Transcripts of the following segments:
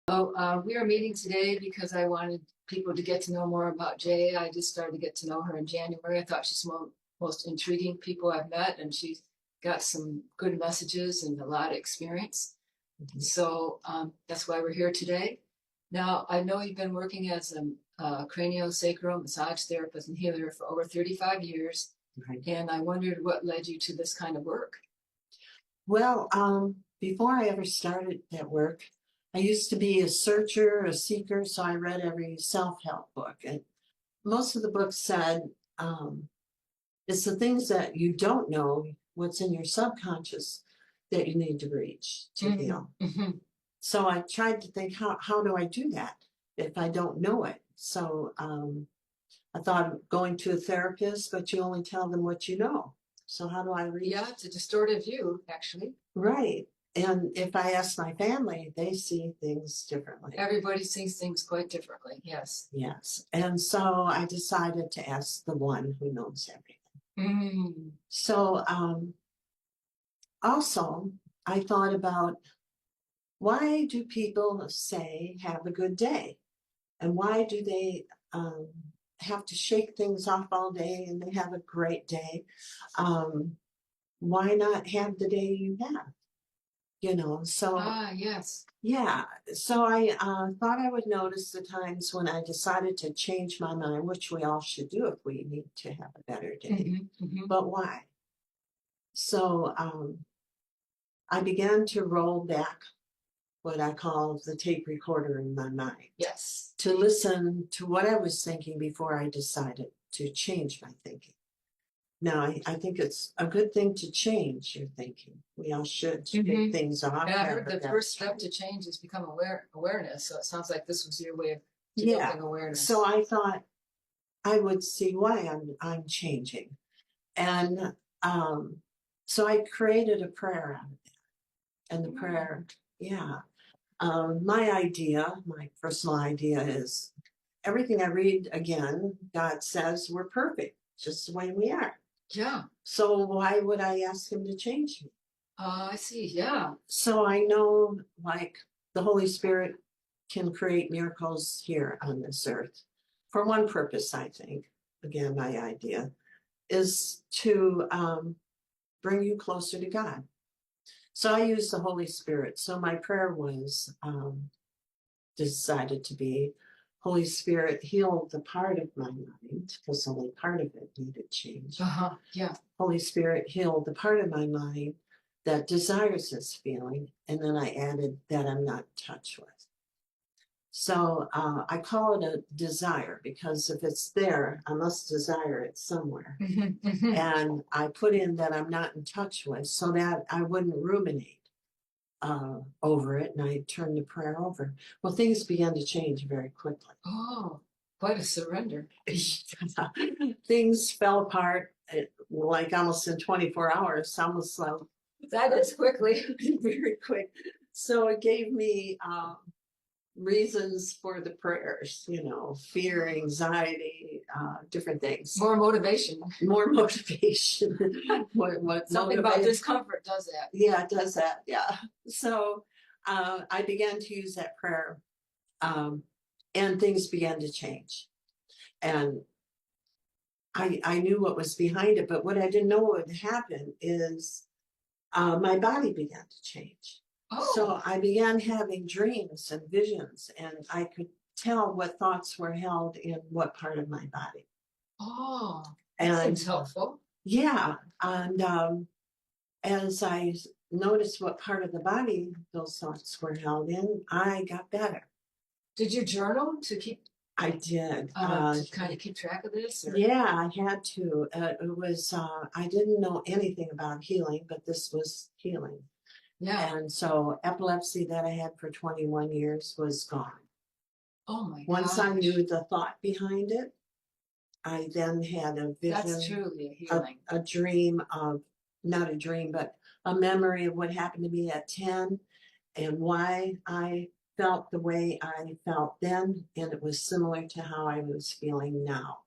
We are meeting today because I wanted people to get to know more about Jay. I just started to get to know her in January. I thought she's one of the most intriguing people I've met, and she's got some good messages and a lot of experience. So that's why we're here today. Now, I know you've been working as a craniosacral massage therapist and healer for over 35 years, Right. and I wondered what led you to this kind of work. Well, before I ever started that work, I used to be a searcher, a seeker, so I read every self-help book. And most of the books said it's the things that you don't know, what's in your subconscious, that you need to reach to heal. Mhm. So I tried to think, how do I do that if I don't know it? So I thought of going to a therapist, but you only tell them what you know. So how do I reach? Yeah, it's a distorted view, actually. Right. And if I ask my family, they see things differently. Everybody sees things quite differently. Yes. Yes. And so I decided to ask the one who knows everything. Mm. So also, I thought about, why do people say have a good day? And why do they have to shake things off all day and they have a great day? Why not have the day you have? So Yes. yeah, so I thought I would notice the times when I decided to change my mind, which we all should do if we need to have a better day. But why? So I began to roll back what I call the tape recorder in my mind. Yes. To listen to what I was thinking before I decided to change my thinking. Now, I think it's a good thing to change your thinking. We all should shake things off. And I heard the first step to change is become awareness. So it sounds like this was your way of Yeah. developing awareness. So I thought I would see why I'm changing. And so I created a prayer out of that. And the prayer, yeah. My personal idea is everything I read again, God says we're perfect, just the way we are. Yeah. So why would I ask him to change me? I see. Yeah. So I know, like, the Holy Spirit can create miracles here on this earth. For one purpose, I think, again, my idea is to bring you closer to God. So I use the Holy Spirit. So my prayer was decided to be, Holy Spirit, heal the part of my mind, because only part of it needed change. Yeah. Holy Spirit, heal the part of my mind that desires this feeling. And then I added that I'm not in touch with. So I call it a desire, because if it's there, I must desire it somewhere. And I put in that I'm not in touch with, so that I wouldn't ruminate over it, and I turned the prayer over. Well, things began to change very quickly. Oh, quite a surrender. Things fell apart like almost in 24 hours, almost That is quickly. very quick. So it gave me reasons for the prayers, fear, anxiety, different things. More motivation. More motivation. Something about discomfort does that. Yeah, it does that. Yeah. So I began to use that prayer, and things began to change. And I knew what was behind it, but what I didn't know would happen is my body began to change. So I began having dreams and visions, and I could tell what thoughts were held in what part of my body. Oh, and seems helpful. Yeah, and as I noticed what part of the body those thoughts were held in, I got better. Did you journal to keep? I did. To kind of keep track of this? Or? Yeah, I had to. It was, I didn't know anything about healing, but this was healing. Yeah. And so epilepsy that I had for 21 years was gone. Oh my God. Once I knew the thought behind it, I then had a vision. That's truly a healing. A dream of, not a dream, but a memory of what happened to me at 10 and why I felt the way I felt then. And it was similar to how I was feeling now.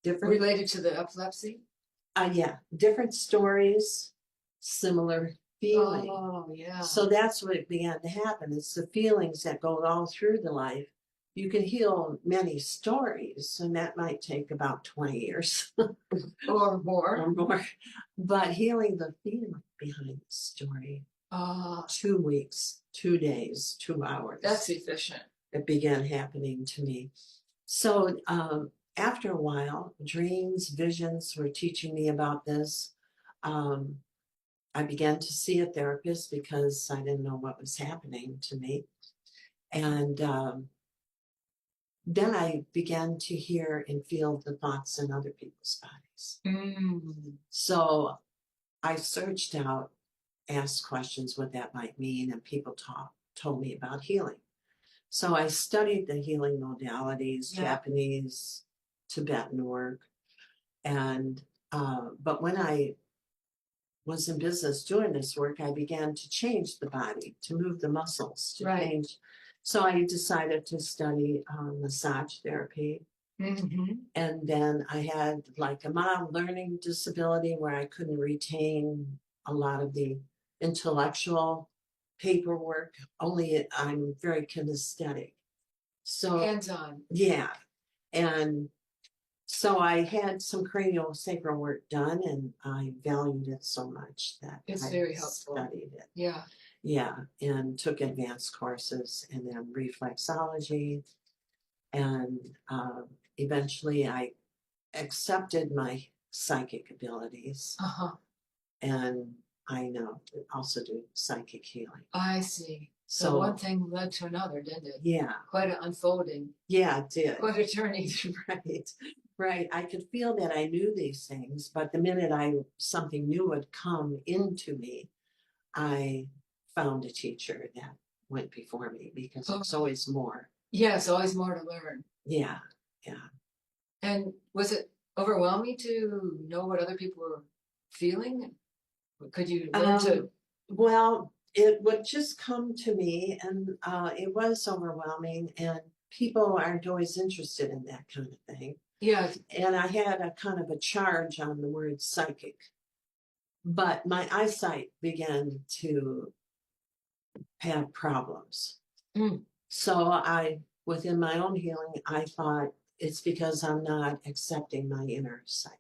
Different. Related to the epilepsy? Yeah, different stories, similar feeling. Oh, yeah. So that's what began to happen. It's the feelings that go all through the life. You can heal many stories, and that might take about 20 years Or more. or more. But healing the feeling behind the story, Oh, 2 weeks, 2 days, 2 hours. that's efficient. It began happening to me. So after a while, dreams, visions were teaching me about this. Um, I began to see a therapist because I didn't know what was happening to me. And then I began to hear and feel the thoughts in other people's bodies. Mm. So I searched out, asked questions what that might mean, and people told me about healing. So I studied the healing modalities, Yeah. Japanese, Tibetan work, and but when I was in business doing this work, I began to change the body, to move the muscles, to Right. change. So I decided to study massage therapy. Mm-hmm. And then I had like a mild learning disability where I couldn't retain a lot of the intellectual paperwork, only I'm very kinesthetic. So, Hands-on. yeah. And so I had some cranial sacral work done, and I valued it so much that It's I very helpful. studied it. Yeah. Yeah, and took advanced courses, and then reflexology, and eventually I accepted my psychic abilities, Uh-huh. and I now also do psychic healing. I see. So So one thing led to another, didn't it? yeah, Quite an unfolding, yeah, it did. quite a journey. Right, right. I could feel that I knew these things, but the minute something new would come into me, I found a teacher that went before me because Oh. there's always more. Yeah, it's always more to learn. Yeah, yeah. And was it overwhelming to know what other people were feeling? Could you learn to? Well, it would just come to me, and it was overwhelming, and people aren't always interested in that kind of thing. Yeah. And I had a kind of a charge on the word psychic, but my eyesight began to have problems. Mm. So within my own healing, I thought it's because I'm not accepting my inner sight.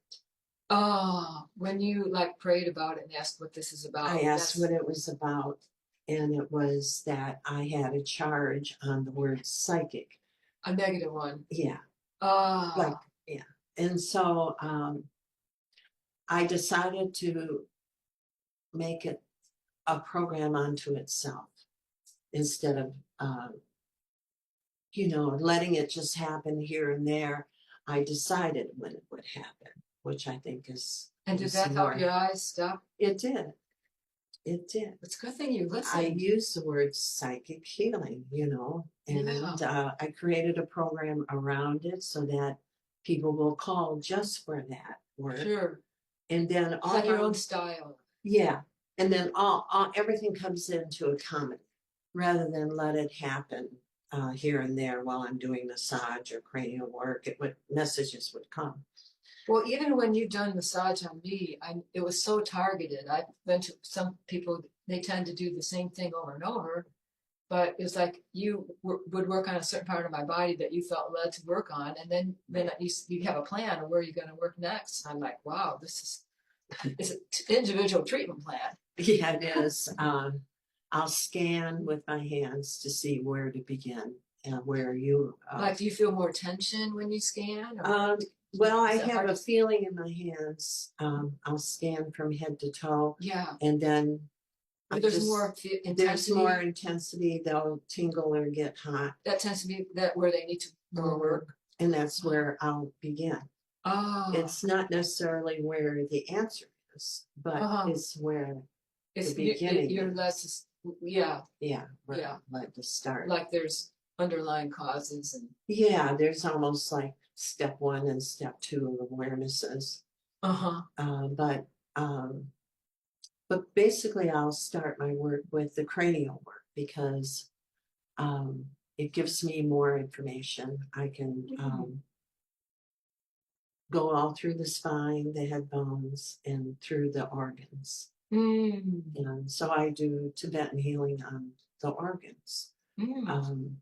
Oh, when you like prayed about it and asked what this is about. I asked what it was about, and it was that I had a charge on the word psychic. A negative one. Yeah, Ah. like, yeah. And so I decided to make it a program unto itself instead of, letting it just happen here and there. I decided when it would happen, which I think And did is that more. help your eyes stop? It did. It did. It's a good thing you I listened. use the word psychic healing, and Yeah. I created a program around it so that people will call just for that word. Sure. And then It's on your own style. yeah, and then all everything comes into a comedy rather than let it happen here and there while I'm doing massage or cranial work. Messages would come. Well, even when you've done massage on me, it was so targeted. I've been to some people, they tend to do the same thing over and over, but it was like you would work on a certain part of my body that you felt led to work on, and then you have a plan of where you're going to work next. And I'm like, wow, it's an individual treatment plan. Yeah, it is. I'll scan with my hands to see where to begin and where you. Like, do you feel more tension when you scan? Well, I Is it have hard a to- feeling in my hands. I'll scan from head to toe, Yeah, and then but there's more there's intensity. more intensity. They'll tingle or get hot, That tends to be where they need to go to work. and that's where I'll begin. Oh, It's not necessarily where the answer is, but Uh-huh. it's where it's the beginning you're is. less. Yeah, yeah, right, Yeah. like the start. like there's underlying causes and. Yeah, there's almost like step 1 and step 2 of awarenesses. Uh-huh. But basically, I'll start my work with the cranial work because it gives me more information. I can go all through the spine, the head bones, and through the organs. Mm, And so I do Tibetan healing on the organs. mm. Um,